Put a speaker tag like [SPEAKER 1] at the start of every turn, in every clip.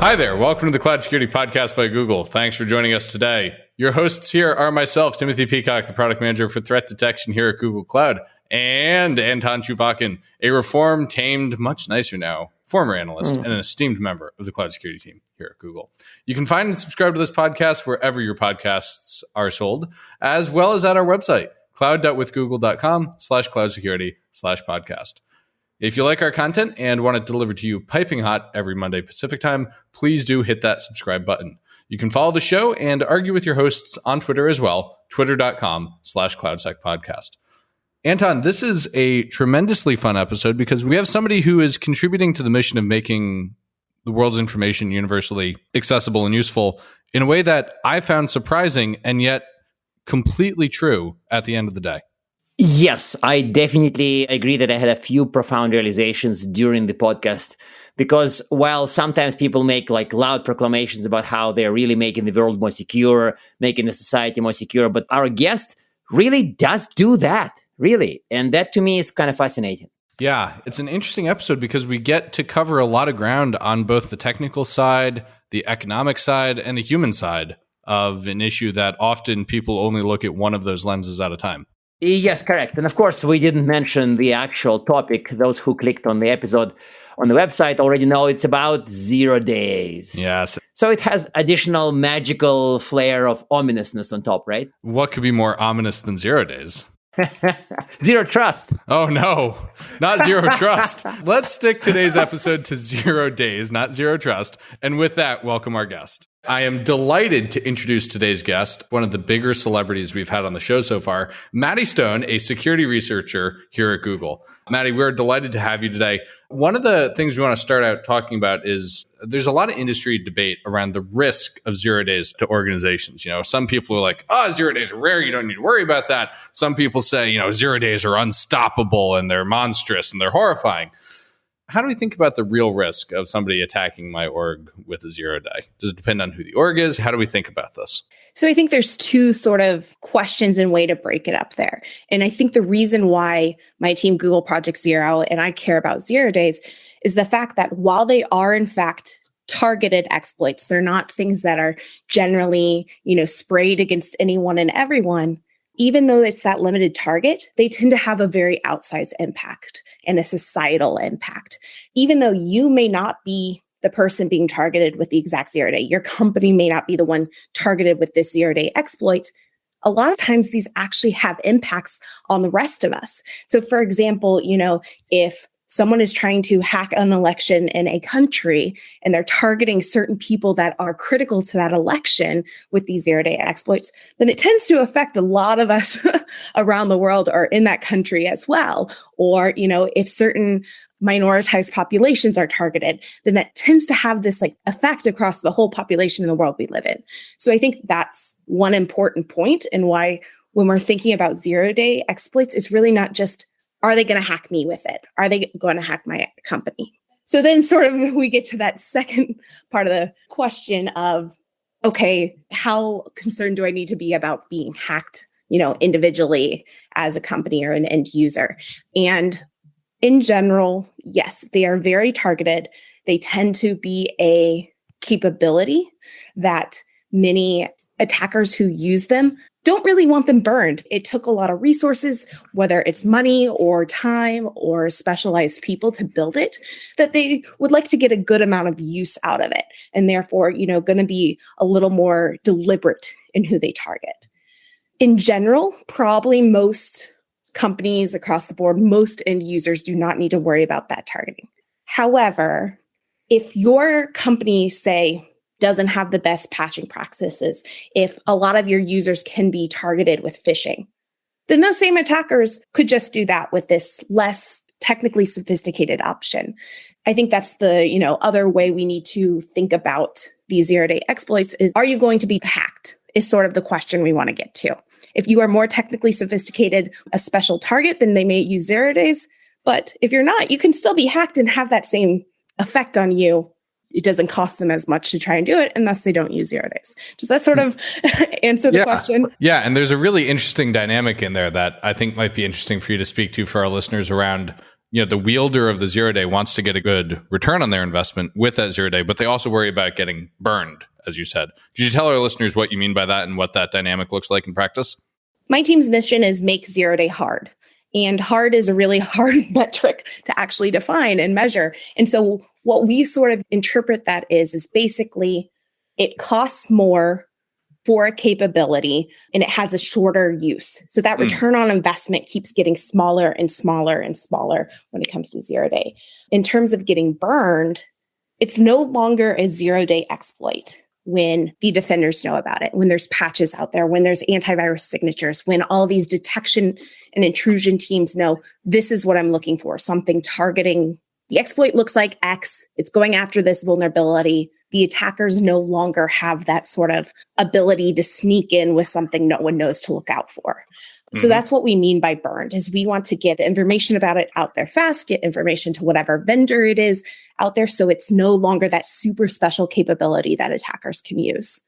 [SPEAKER 1] Hi there. Welcome to the Cloud Security Podcast by Google. Thanks for joining us today. Your hosts here are myself, Timothy Peacock, the product manager for threat detection here at Google Cloud, and Anton Chuvakin, a reformed, tamed, much nicer now, former analyst and an esteemed member of the cloud security team here at Google. You can find and subscribe to this podcast wherever your podcasts are sold, as well as at our website, cloud.withgoogle.com/cloud security/podcast. If you like our content and want it delivered to you piping hot every Monday Pacific time, please do hit that subscribe button. You can follow the show and argue with your hosts on Twitter as well, twitter.com/cloudsecpodcast. Anton, this is a tremendously fun episode because we have somebody who is contributing to the mission of making the world's information universally accessible and useful in a way that I found surprising and yet completely true at the end of the day.
[SPEAKER 2] Yes, I definitely agree that I had a few profound realizations during the podcast because while sometimes people make like loud proclamations about how they're really making the world more secure, making the society more secure, but our guest really does do that, really. And that to me is kind of fascinating.
[SPEAKER 1] Yeah, it's an interesting episode because we get to cover a lot of ground on both the technical side, the economic side, and the human side of an issue that often people only look at one of those lenses at a time.
[SPEAKER 2] Yes, correct. And of course, we didn't mention the actual topic. Those who clicked on the episode on the website already know it's about 0 days.
[SPEAKER 1] Yes.
[SPEAKER 2] So it has additional magical flair of ominousness on top, right?
[SPEAKER 1] What could be more ominous than 0 days?
[SPEAKER 2] Zero trust.
[SPEAKER 1] Oh, no, not zero trust. Let's stick today's episode to 0 days, not zero trust. And with that, welcome our guest. I am delighted to introduce today's guest, one of the bigger celebrities we've had on the show so far, Maddie Stone, a security researcher here at Google. Maddie, we're delighted to have you today. One of the things we want to start out talking about is there's a lot of industry debate around the risk of 0 days to organizations. You know, some people are like, 0 days are rare. You don't need to worry about that. Some people say, 0 days are unstoppable and they're monstrous and they're horrifying. How do we think about the real risk of somebody attacking my org with a 0 day? Does it depend on who the org is? How do we think about this?
[SPEAKER 3] So I think there's two sort of questions and way to break it up there. And I think the reason why my team Google Project Zero and I care about 0 days is the fact that while they are in fact targeted exploits, they're not things that are generally, sprayed against anyone and everyone. Even though it's that limited target, they tend to have a very outsized impact and a societal impact. Even though you may not be the person being targeted with the exact 0 day, your company may not be the one targeted with this 0 day exploit, a lot of times these actually have impacts on the rest of us. So for example, if someone is trying to hack an election in a country and they're targeting certain people that are critical to that election with these 0 day exploits, then it tends to affect a lot of us around the world or in that country as well. Or, if certain minoritized populations are targeted, then that tends to have this effect across the whole population in the world we live in. So I think that's one important point and why when we're thinking about 0 day exploits, it's really not just are they going to hack me with it? Are they going to hack my company? So then sort of we get to that second part of the question of, okay, how concerned do I need to be about being hacked, individually as a company or an end user? And in general, yes, they are very targeted. They tend to be a capability that many attackers who use them don't really want them burned. It took a lot of resources, whether it's money or time or specialized people to build it, that they would like to get a good amount of use out of it. And therefore, going to be a little more deliberate in who they target. In general, probably most companies across the board, most end users do not need to worry about that targeting. However, if your company, say, doesn't have the best patching practices, if a lot of your users can be targeted with phishing, then those same attackers could just do that with this less technically sophisticated option. I think that's the, other way we need to think about these 0 day exploits is, are you going to be hacked? Is sort of the question we want to get to. If you are more technically sophisticated, a special target, then they may use 0 days. But if you're not, you can still be hacked and have that same effect on you. It doesn't cost them as much to try and do it, and thus they don't use 0 days. Does that sort of answer the question?
[SPEAKER 1] Yeah, and there's a really interesting dynamic in there that I think might be interesting for you to speak to for our listeners around the wielder of the 0-day wants to get a good return on their investment with that 0-day, but they also worry about getting burned, as you said. Could you tell our listeners what you mean by that and what that dynamic looks like in practice?
[SPEAKER 3] My team's mission is make 0-day hard. And hard is a really hard metric to actually define and measure. And so what we sort of interpret that is basically it costs more for a capability and it has a shorter use. So that return on investment keeps getting smaller and smaller and smaller when it comes to 0-day. In terms of getting burned, it's no longer a 0-day exploit when the defenders know about it, when there's patches out there, when there's antivirus signatures, when all these detection and intrusion teams know this is what I'm looking for, something targeting. The exploit looks like X, it's going after this vulnerability. The attackers no longer have that sort of ability to sneak in with something no one knows to look out for. So that's what we mean by burned, is we want to get information about it out there fast, get information to whatever vendor it is out there, so it's no longer that super special capability that attackers can use.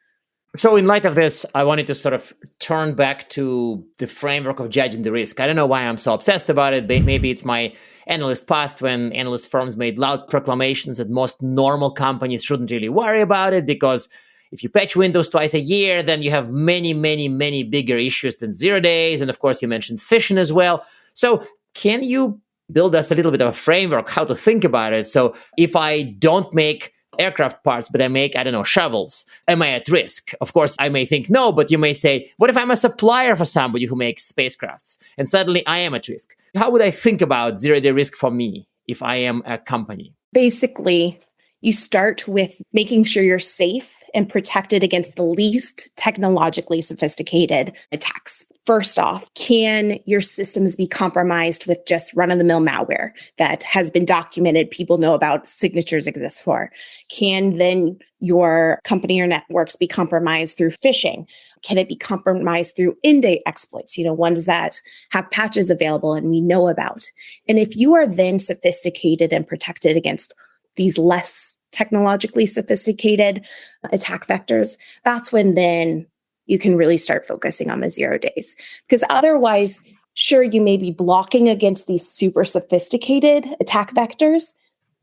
[SPEAKER 2] So in light of this, I wanted to sort of turn back to the framework of judging the risk. I don't know why I'm so obsessed about it. Maybe it's my analyst past when analyst firms made loud proclamations that most normal companies shouldn't really worry about it because if you patch Windows twice a year, then you have many, many, many bigger issues than 0 days. And of course, you mentioned phishing as well. So can you build us a little bit of a framework how to think about it? So if I don't make aircraft parts, but I make, shovels, am I at risk? Of course, I may think no, but you may say, what if I'm a supplier for somebody who makes spacecrafts? And suddenly I am at risk. How would I think about 0-day risk for me if I am a company?
[SPEAKER 3] Basically, you start with making sure you're safe and protected against the least technologically sophisticated attacks. First off, can your systems be compromised with just run-of-the-mill malware that has been documented, people know about, signatures exist for? Can then your company or networks be compromised through phishing? Can it be compromised through in-day exploits, ones that have patches available and we know about? And if you are then sophisticated and protected against these less technologically sophisticated attack vectors, that's when then you can really start focusing on the 0 days. Because otherwise, sure, you may be blocking against these super sophisticated attack vectors,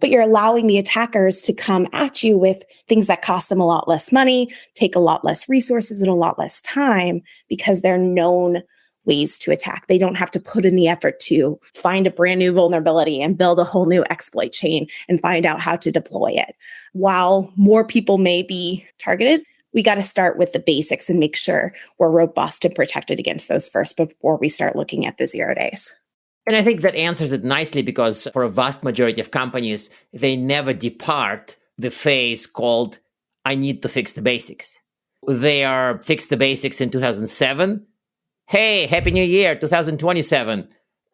[SPEAKER 3] but you're allowing the attackers to come at you with things that cost them a lot less money, take a lot less resources and a lot less time because they're known ways to attack. They don't have to put in the effort to find a brand new vulnerability and build a whole new exploit chain and find out how to deploy it. While more people may be targeted, we got to start with the basics and make sure we're robust and protected against those first before we start looking at the 0 days.
[SPEAKER 2] And I think that answers it nicely because for a vast majority of companies, they never depart the phase called, I need to fix the basics. They are fix the basics in 2007. Hey, Happy New Year, 2027.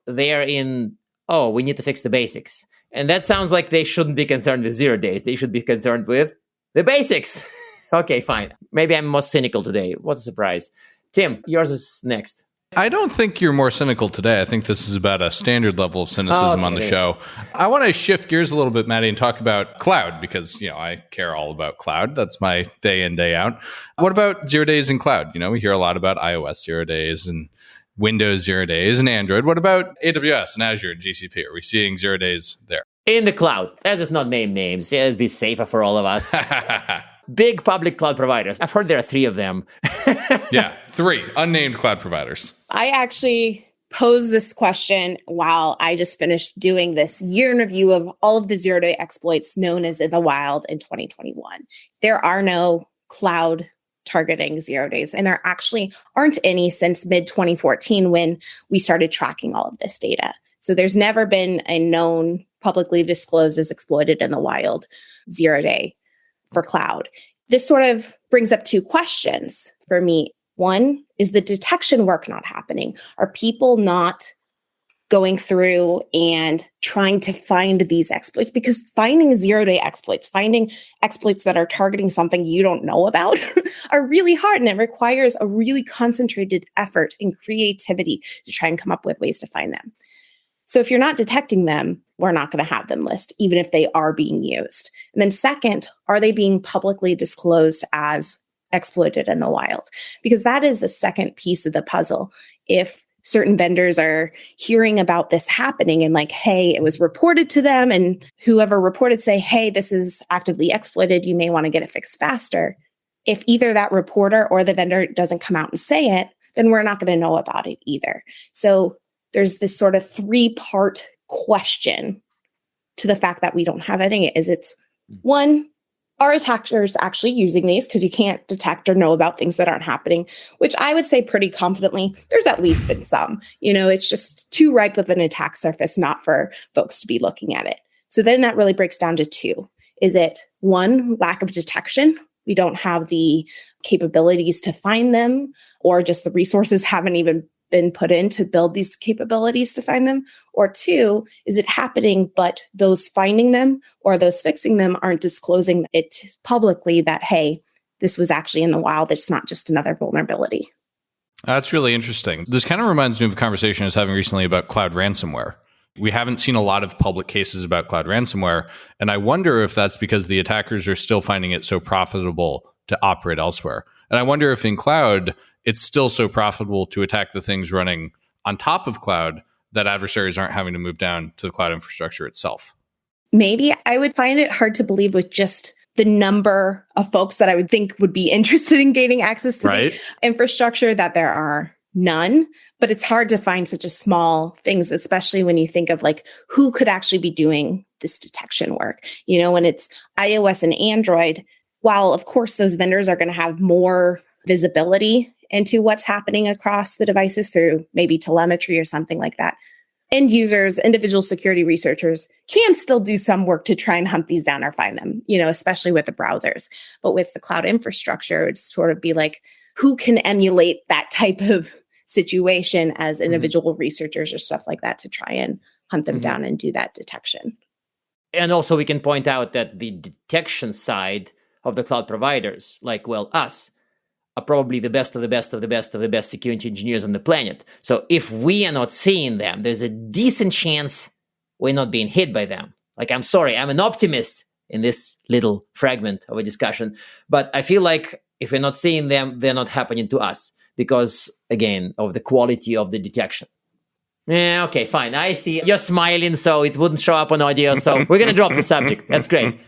[SPEAKER 2] They are in, we need to fix the basics. And that sounds like they shouldn't be concerned with 0 days. They should be concerned with the basics. Okay, fine. Maybe I'm most cynical today. What a surprise. Tim, yours is next.
[SPEAKER 1] I don't think you're more cynical today. I think this is about a standard level of cynicism on the show. I want to shift gears a little bit, Maddie, and talk about cloud because, I care all about cloud. That's my day in, day out. What about 0 days in cloud? We hear a lot about iOS 0 days and Windows 0 days and Android. What about AWS and Azure and GCP? Are we seeing 0 days there?
[SPEAKER 2] In the cloud. That does not name names. Yeah, it'd be safer for all of us. Big public cloud providers. I've heard there are 3 of them.
[SPEAKER 1] Yeah, 3 unnamed cloud providers.
[SPEAKER 3] I actually posed this question while I just finished doing this year in review of all of the 0 day exploits known as in the wild in 2021. There are no cloud targeting 0 days, and there actually aren't any since mid-2014 when we started tracking all of this data. So there's never been a known publicly disclosed as exploited in the wild 0 day for cloud. This sort of brings up 2 questions for me. One, is the detection work not happening? Are people not going through and trying to find these exploits? Because finding 0 day exploits, finding exploits that are targeting something you don't know about are really hard, and it requires a really concentrated effort and creativity to try and come up with ways to find them. So if you're not detecting them, we're not going to have them list, even if they are being used. And then second, are they being publicly disclosed as exploited in the wild? Because that is the second piece of the puzzle. If certain vendors are hearing about this happening and like, hey, it was reported to them, and whoever reported say, hey, this is actively exploited, you may want to get it fixed faster. If either that reporter or the vendor doesn't come out and say it, then we're not going to know about it either. So there's this sort of 3-part question to the fact that we don't have any. Is it's one, are attackers actually using these? Because you can't detect or know about things that aren't happening, which I would say pretty confidently, there's at least been some. It's just too ripe of an attack surface not for folks to be looking at it. So then that really breaks down to 2. Is it 1, lack of detection? We don't have the capabilities to find them, or just the resources haven't even been put in to build these capabilities to find them? Or 2, is it happening, but those finding them or those fixing them aren't disclosing it publicly that, hey, this was actually in the wild. It's not just another vulnerability.
[SPEAKER 1] That's really interesting. This kind of reminds me of a conversation I was having recently about cloud ransomware. We haven't seen a lot of public cases about cloud ransomware, and I wonder if that's because the attackers are still finding it so profitable to operate elsewhere. And I wonder if in cloud, it's still so profitable to attack the things running on top of cloud that adversaries aren't having to move down to the cloud infrastructure itself.
[SPEAKER 3] Maybe. I would find it hard to believe with just the number of folks that I would think would be interested in gaining access to the infrastructure that there are none. But it's hard to find such a small things, especially when you think of like who could actually be doing this detection work. When it's iOS and Android, while of course those vendors are going to have more visibility into what's happening across the devices through maybe telemetry or something like that, end users, individual security researchers can still do some work to try and hunt these down or find them, especially with the browsers. But with the cloud infrastructure, it'd sort of be like, who can emulate that type of situation as individual researchers or stuff like that to try and hunt them down and do that detection.
[SPEAKER 2] And also we can point out that the detection side of the cloud providers, like, us, are probably the best of the best of the best of the best security engineers on the planet. So if we are not seeing them, there's a decent chance we're not being hit by them. Like, I'm sorry, I'm an optimist in this little fragment of a discussion, but I feel like if we're not seeing them, they're not happening to us because, again, of the quality of the detection. Yeah, okay, fine. I see you're smiling, so it wouldn't show up on audio. So we're going to drop the subject. That's great.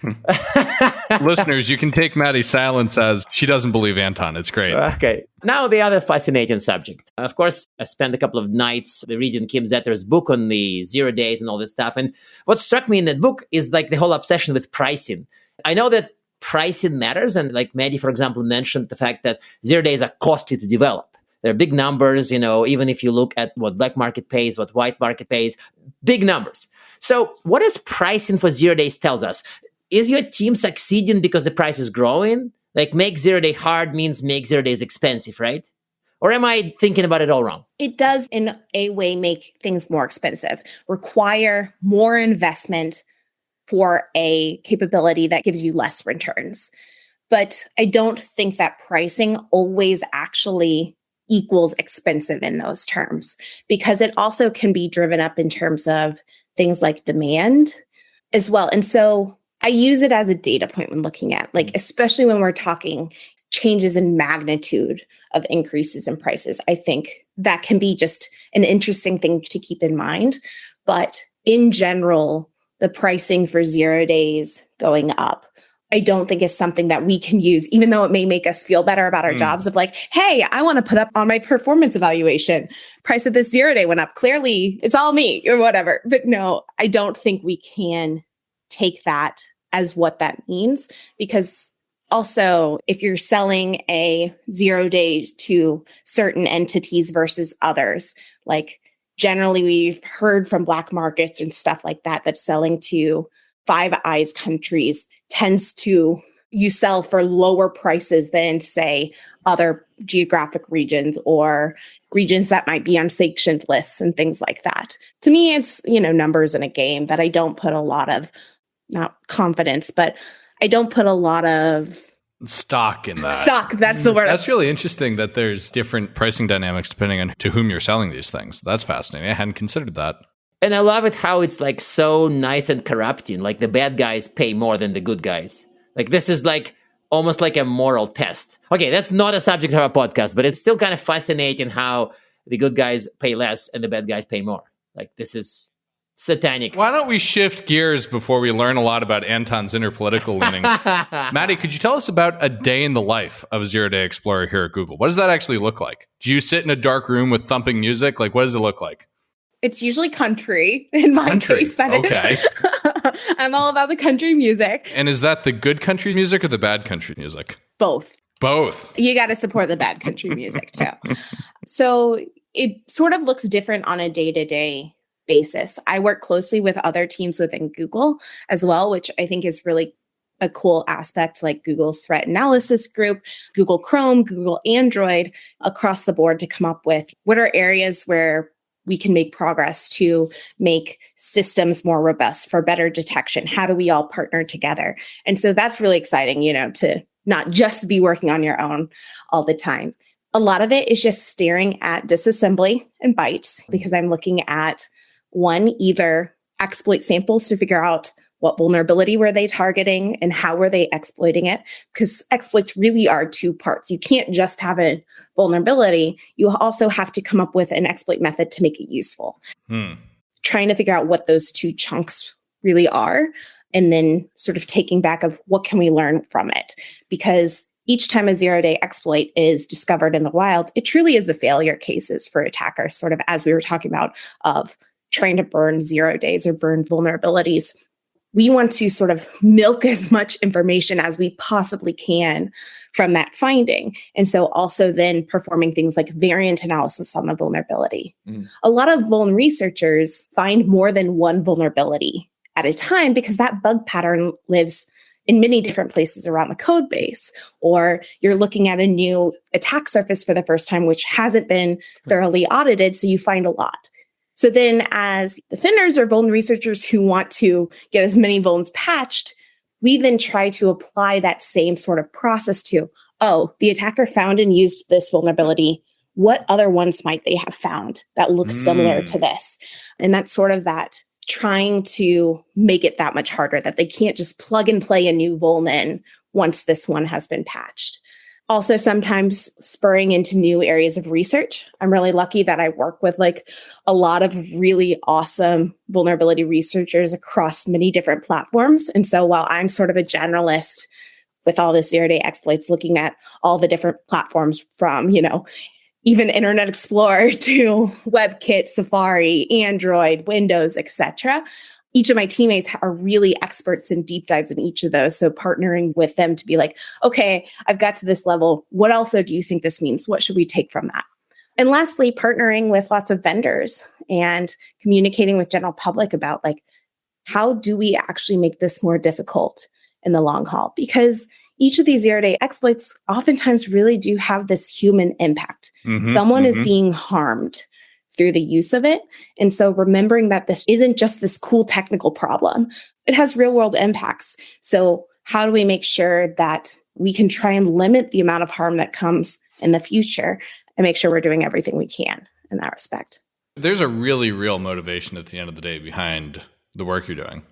[SPEAKER 1] Listeners, you can take Maddie's silence as she doesn't believe Anton. It's great.
[SPEAKER 2] Okay. Now the other fascinating subject. Of course, I spent a couple of nights reading Kim Zetter's book on the 0 days and all that stuff. And what struck me in that book is like the whole obsession with pricing. I know that pricing matters. And like Maddie, for example, mentioned the fact that 0 days are costly to develop. They're big numbers, even if you look at what black market pays, what white market pays, big numbers. So what does pricing for 0 days tells us? Is your team succeeding because the price is growing? Like make 0 day hard means make 0 days expensive, right? Or am I thinking about it all wrong?
[SPEAKER 3] It does in a way make things more expensive, require more investment for a capability that gives you less returns. But I don't think that pricing always actually equals expensive in those terms, because it also can be driven up in terms of things like demand as well. And so I use it as a data point when looking at, like, especially when we're talking changes in magnitude of increases in prices. I think that can be just an interesting thing to keep in mind. But in general, the pricing for 0 days going up, I don't think is something that we can use, even though it may make us feel better about our jobs of like, hey, I want to put up on my performance evaluation. Price of this 0 day went up. Clearly, it's all me or whatever. But no, I don't think we can take that as what that means, because also, if you're selling a 0 days to certain entities versus others, like generally we've heard from black markets and stuff like that, that selling to Five Eyes countries tends to, you sell for lower prices than, say, other geographic regions or regions that might be on sanctioned lists and things like that. To me, it's, numbers in a game that I don't put a lot of, not confidence, but I don't put a lot of
[SPEAKER 1] stock in that.
[SPEAKER 3] Stock, that's the word.
[SPEAKER 1] That's really interesting that there's different pricing dynamics depending on to whom you're selling these things. That's fascinating. I hadn't considered that.
[SPEAKER 2] And I love it how it's like so nice and corrupting. Like the bad guys pay more than the good guys. Like this is like almost like a moral test. Okay, that's not a subject of our podcast, but it's still kind of fascinating how the good guys pay less and the bad guys pay more. Like, this is satanic.
[SPEAKER 1] Why don't we shift gears before we learn a lot about Anton's inner political leanings? Maddie, could you tell us about a day in the life of a zero-day explorer here at Google? What does that actually look like? Do you sit in a dark room with thumping music? Like, what does it look like?
[SPEAKER 3] It's usually country in my case.
[SPEAKER 1] Okay.
[SPEAKER 3] I'm all about the country music.
[SPEAKER 1] And is that the good country music or the bad country music?
[SPEAKER 3] Both.
[SPEAKER 1] Both.
[SPEAKER 3] You got to support the bad country music too. So it sort of looks different on a day-to-day basis. I work closely with other teams within Google as well, which I think is really a cool aspect, like Google's threat analysis group, Google Chrome, Google Android, across the board to come up with what are areas where we can make progress to make systems more robust for better detection. How do we all partner together? And so that's really exciting, to not just be working on your own all the time. A lot of it is just staring at disassembly and bytes, because I'm looking at either exploit samples to figure out what vulnerability were they targeting and how were they exploiting it? Because exploits really are two parts. You can't just have a vulnerability. You also have to come up with an exploit method to make it useful. Trying to figure out what those two chunks really are, and then sort of taking back of what can we learn from it? Because each time a zero-day exploit is discovered in the wild, it truly is the failure cases for attackers, sort of as we were talking about, of trying to burn 0 days or burn vulnerabilities. We want to sort of milk as much information as we possibly can from that finding. And so also then performing things like variant analysis on the vulnerability. A lot of vuln researchers find more than one vulnerability at a time because that bug pattern lives in many different places around the code base, or you're looking at a new attack surface for the first time, which hasn't been thoroughly audited. So you find a lot. So then as defenders or vuln researchers who want to get as many vulns patched, we then try to apply that same sort of process to, the attacker found and used this vulnerability. What other ones might they have found that look similar to this? And that's sort of that trying to make it that much harder, that they can't just plug and play a new vuln in once this one has been patched. Also, sometimes spurring into new areas of research. I'm really lucky that I work with a lot of really awesome vulnerability researchers across many different platforms. And so while I'm sort of a generalist with all the zero-day exploits, looking at all the different platforms from, even Internet Explorer to WebKit, Safari, Android, Windows, etc., each of my teammates are really experts in deep dives in each of those. So partnering with them to be like, okay, I've got to this level. What also do you think this means? What should we take from that? And lastly, partnering with lots of vendors and communicating with general public about how do we actually make this more difficult in the long haul? Because each of these zero-day exploits oftentimes really do have this human impact. Someone is being harmed through the use of it. And so remembering that this isn't just this cool technical problem, it has real world impacts. So how do we make sure that we can try and limit the amount of harm that comes in the future and make sure we're doing everything we can in that respect?
[SPEAKER 1] There's a really real motivation at the end of the day behind the work you're doing.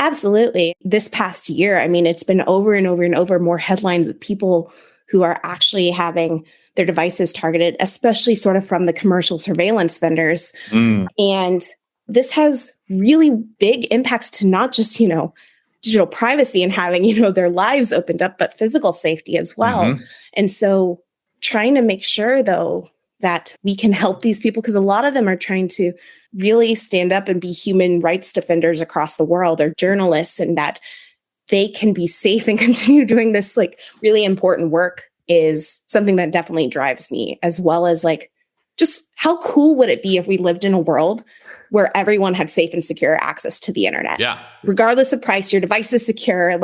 [SPEAKER 3] Absolutely. This past year, it's been over and over and over more headlines of people who are actually having their devices targeted, especially sort of from the commercial surveillance vendors. And this has really big impacts to not just, digital privacy and having, their lives opened up, but physical safety as well. And so trying to make sure, though, that we can help these people, because a lot of them are trying to really stand up and be human rights defenders across the world, or journalists, and that they can be safe and continue doing this really important work is something that definitely drives me, as well as just how cool would it be if we lived in a world where everyone had safe and secure access to the internet?
[SPEAKER 1] Yeah.
[SPEAKER 3] Regardless of price, your device is secure.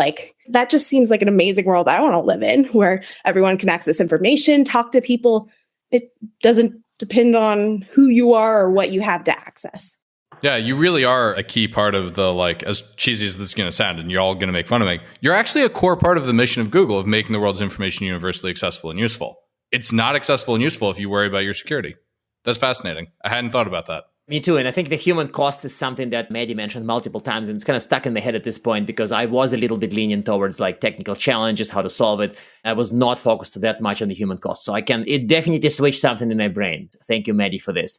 [SPEAKER 3] That just seems like an amazing world I want to live in, where everyone can access information, talk to people. It doesn't depend on who you are or what you have to access.
[SPEAKER 1] Yeah, you really are a key part of the, as cheesy as this is going to sound, and you're all going to make fun of me, you're actually a core part of the mission of Google of making the world's information universally accessible and useful. It's not accessible and useful if you worry about your security. That's fascinating. I hadn't thought about that.
[SPEAKER 2] Me too. And I think the human cost is something that Maddie mentioned multiple times, and it's kind of stuck in my head at this point because I was a little bit lenient towards like technical challenges, how to solve it. I was not focused that much on the human cost. So it definitely switched something in my brain. Thank you, Maddie, for this.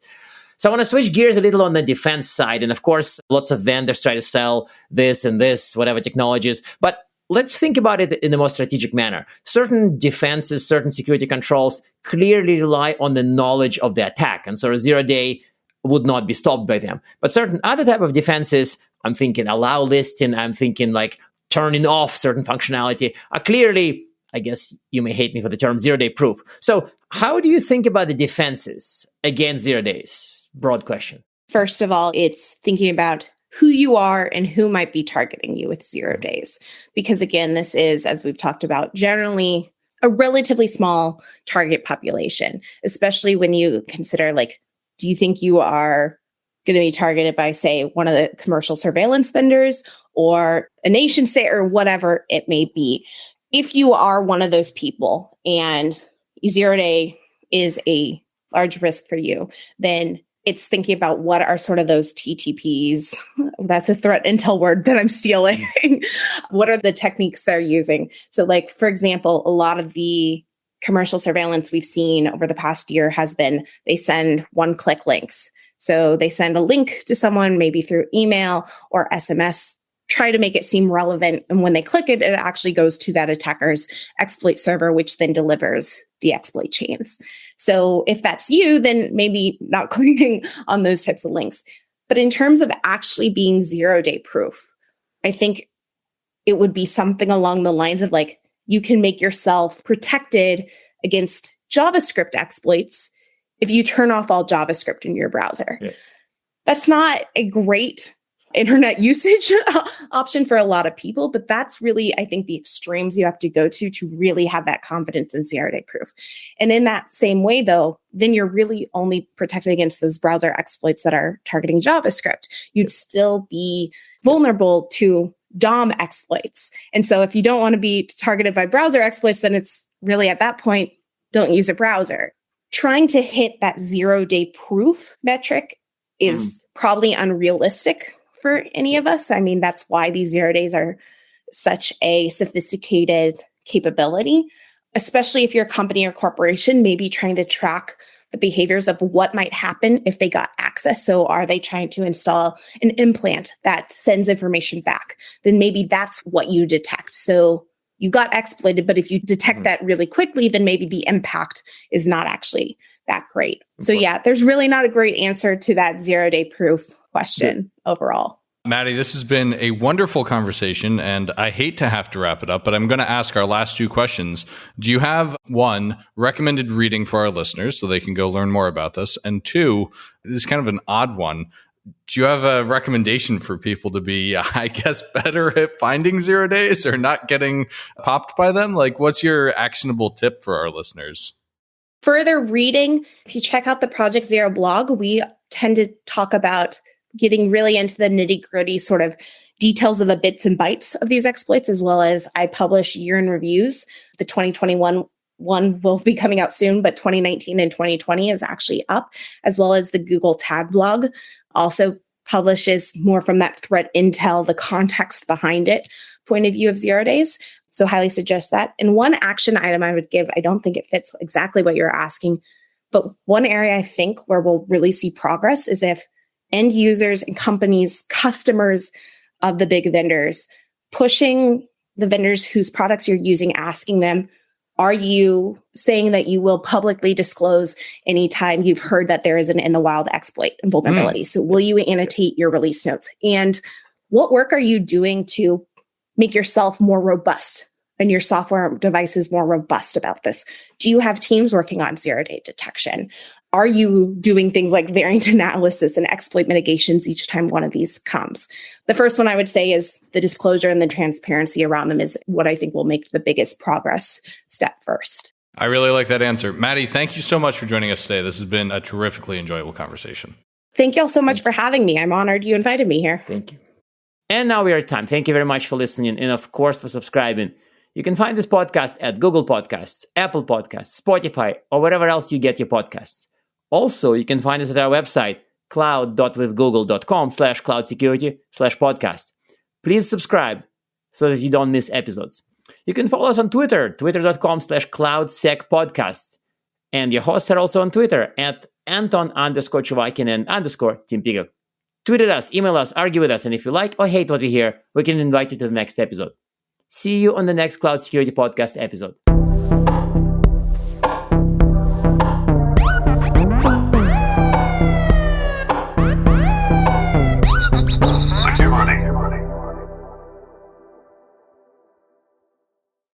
[SPEAKER 2] So I want to switch gears a little on the defense side. And of course, lots of vendors try to sell this and this, whatever technologies. But let's think about it in a more strategic manner. Certain defenses, certain security controls clearly rely on the knowledge of the attack. And so a zero-day would not be stopped by them. But certain other type of defenses, I'm thinking allow listing, I'm thinking like turning off certain functionality, are clearly, I guess you may hate me for the term, zero-day proof. So how do you think about the defenses against 0 days? Broad question.
[SPEAKER 3] First of all, it's thinking about who you are and who might be targeting you with 0 days. Because again, this is, as we've talked about, generally a relatively small target population, especially when you consider like, do you think you are going to be targeted by, say, one of the commercial surveillance vendors or a nation state or whatever it may be? If you are one of those people and 0 day is a large risk for you, then it's thinking about what are sort of those TTPs. That's a threat intel word that I'm stealing. What are the techniques they're using? So like, for example, a lot of the commercial surveillance we've seen over the past year has been they send one-click links. So they send a link to someone, maybe through email or SMS, try to make it seem relevant. And when they click it, it actually goes to that attacker's exploit server, which then delivers the exploit chains. So if that's you, then maybe not clicking on those types of links. But in terms of actually being 0 day proof, I think it would be something along the lines of like, you can make yourself protected against JavaScript exploits if you turn off all JavaScript in your browser.
[SPEAKER 2] Yeah.
[SPEAKER 3] That's not a great internet usage option for a lot of people, but that's really, I think, the extremes you have to go to really have that confidence in 0 day proof. And in that same way, though, then you're really only protected against those browser exploits that are targeting JavaScript. You'd still be vulnerable to DOM exploits. And so if you don't want to be targeted by browser exploits, then it's really at that point, don't use a browser. Trying to hit that 0 day proof metric is probably unrealistic for any of us. I mean, that's why these 0 days are such a sophisticated capability, especially if you're a company or corporation, maybe trying to track the behaviors of what might happen if they got access. So are they trying to install an implant that sends information back? Then maybe that's what you detect. So you got exploited, but if you detect that really quickly, then maybe the impact is not actually that great. So yeah, there's really not a great answer to that 0 day proof question overall.
[SPEAKER 1] Maddie, this has been a wonderful conversation, and I hate to have to wrap it up, but I'm going to ask our last two questions. Do you have, one, recommended reading for our listeners so they can go learn more about this? And two, this is kind of an odd one. Do you have a recommendation for people to be, I guess, better at finding 0 days or not getting popped by them? Like, what's your actionable tip for our listeners?
[SPEAKER 3] Further reading, if you check out the Project Zero blog, we tend to talk about getting really into the nitty-gritty sort of details of the bits and bytes of these exploits, as well as I publish year in reviews. The 2021 one will be coming out soon, but 2019 and 2020 is actually up, as well as the Google Tag blog also publishes more from that threat intel, the context behind it, point of view of 0 days. So highly suggest that. And one action item I would give, I don't think it fits exactly what you're asking, but one area I think where we'll really see progress is if end users and companies, customers of the big vendors, pushing the vendors whose products you're using, asking them, are you saying that you will publicly disclose anytime you've heard that there is an in the wild exploit and vulnerability? So will you annotate your release notes? And what work are you doing to make yourself more robust and your software devices more robust about this? Do you have teams working on 0 day detection? Are you doing things like variant analysis and exploit mitigations each time one of these comes? The first one I would say is the disclosure and the transparency around them is what I think will make the biggest progress step first.
[SPEAKER 1] I really like that answer. Maddie, thank you so much for joining us today. This has been a terrifically enjoyable conversation.
[SPEAKER 3] Thank you all so much for having me. I'm honored you invited me here.
[SPEAKER 2] Thank you. And now we are at time. Thank you very much for listening and, of course, for subscribing. You can find this podcast at Google Podcasts, Apple Podcasts, Spotify, or wherever else you get your podcasts. Also, you can find us at our website, cloud.withgoogle.com/cloudsecurity/podcast. Please subscribe so that you don't miss episodes. You can follow us on Twitter, twitter.com/cloudsecpodcast. And your hosts are also on Twitter at Anton_Chuvakin and _Tim Pigok. Tweet at us, email us, argue with us, and if you like or hate what we hear, we can invite you to the next episode. See you on the next Cloud Security Podcast episode.